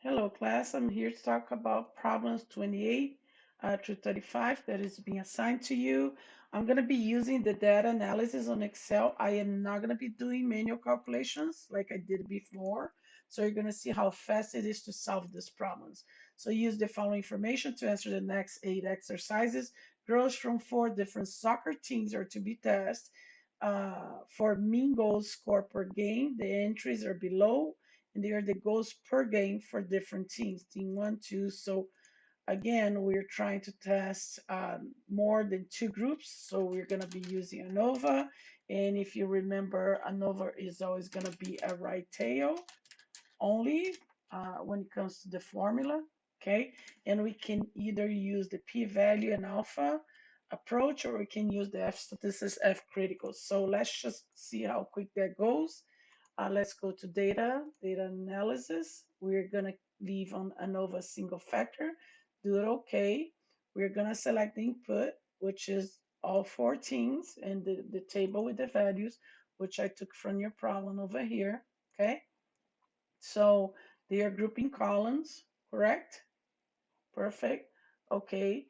Hello, class. I'm here to talk about problems 28 through 35 that is being assigned to you. I'm going to be using the data analysis on Excel. I am not going to be doing manual calculations like I did before. So you're going to see how fast it is to solve these problems. So use the following information to answer the next 8 exercises. Girls from 4 different soccer teams are to be tested. For mean goals scored per game, the entries are below and they are the goals per game for different teams, team 1, 2. So again, we're trying to test more than 2 groups. So we're going to be using ANOVA. And if you remember, ANOVA is always going to be a right tail only when it comes to the formula. Okay. And we can either use the p-value and alpha approach, or we can use the F statistics, F critical. So let's just see how quick that goes. Let's go to data analysis. We're going to leave on ANOVA single factor, do it okay. We're going to select the input, which is all 4 teams, and the table with the values, which I took from your problem over here, okay? So they are grouping columns, correct? Perfect. Okay.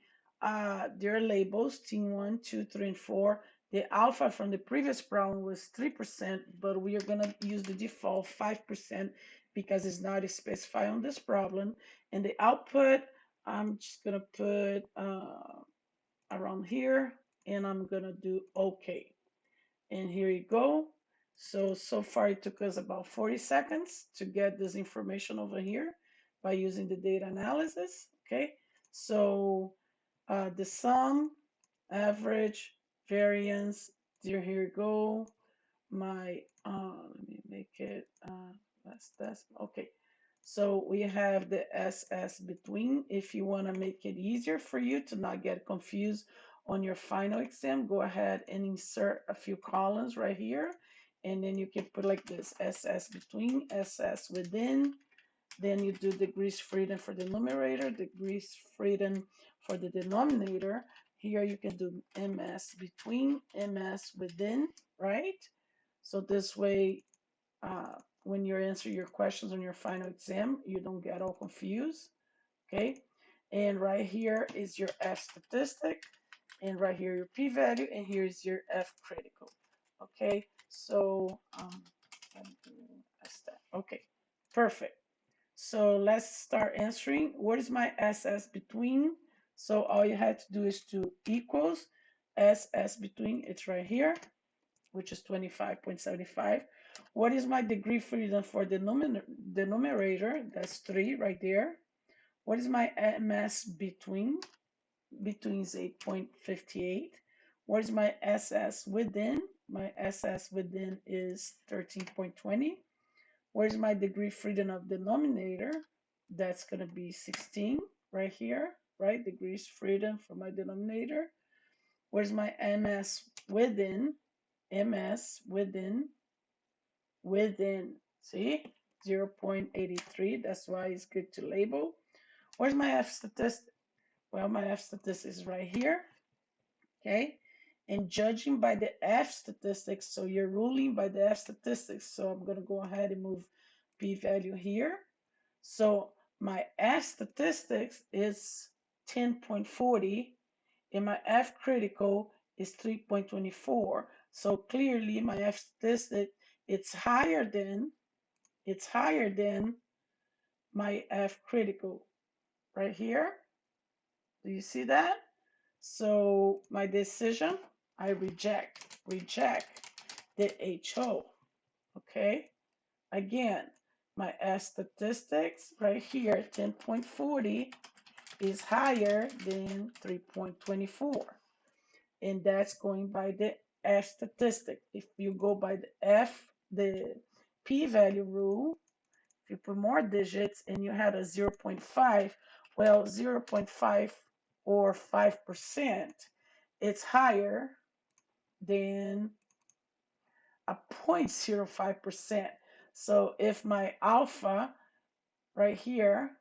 Their labels, team 1, 2, 3, and 4. The alpha from the previous problem was 3%, but we are going to use the default 5% because it's not specified on this problem. And the output, I'm just going to put around here, and I'm going to do OK. And here you go. So far it took us about 40 seconds to get this information over here by using the data analysis. Okay, so the sum, average, variance, here you go. My, let me make it that's okay. So we have the SS between. If you want to make it easier for you to not get confused on your final exam, go ahead and insert a few columns right here. And then you can put like this, SS between, SS within. Then you do degrees freedom for the numerator, degrees freedom for the denominator. Here you can do MS between, MS within, right? So this way, when you answer your questions on your final exam, you don't get all confused, okay? And right here is your F statistic, and right here your p-value, and here's your F critical, okay? So, okay, perfect. So let's start answering. What is my SS between? So all you had to do is to equals SS between, it's right here, which is 25.75. What is my degree freedom for the numerator? That's 3 right there. What is my MS between? Between is 8.58. What is my SS within? My SS within is 13.20. What is my degree freedom of denominator? That's going to be 16 right here, right? Degrees freedom for my denominator. Where's my MS within? MS within, see, 0.83. That's why it's good to label. Where's my F statistic? Well, my F statistic is right here, okay? And judging by the F statistics, so you're ruling by the F statistics. So I'm going to go ahead and move p-value here. So my F statistics is 10.40 and my F critical is 3.24. So clearly my F statistic it's higher than my F critical right here. Do you see that? So my decision, I reject the HO. Okay. Again, my F statistics right here, 10.40 is higher than 3.24. And that's going by the F statistic. If you go by the p-value rule, if you put more digits and you had a 0.5, well, 0.5 or 5%, it's higher than a 0.05%. So if my alpha right here,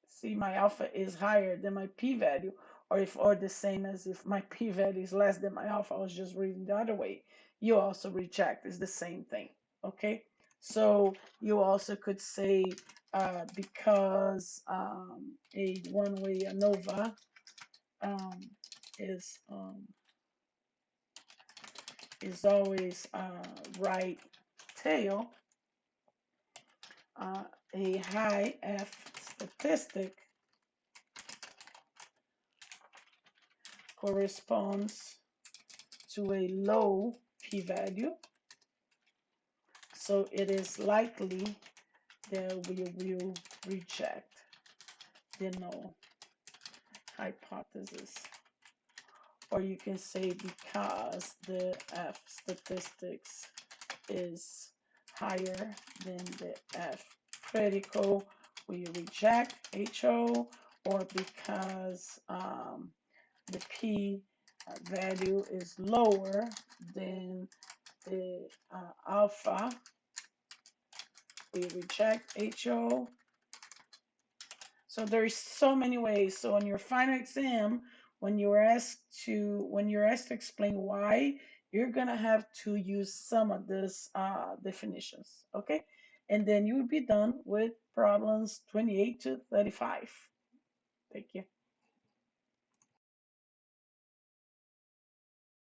see my alpha is higher than my p-value, or the same as if my p-value is less than my alpha, I was just reading the other way, you also reject, it's the same thing, okay? So you also could say because a one-way ANOVA um, is um, is always right tail. Uh, a high F statistic corresponds to a low p-value, so it is likely that we will reject the null hypothesis. Or you can say because the F statistics is higher than the F critical, we reject HO, or because the P value is lower than the alpha, we reject HO. So there's so many ways. So on your final exam, when you're asked to explain why, you're gonna have to use some of these definitions, okay? And then you will be done with problems 28 to 35. Thank you.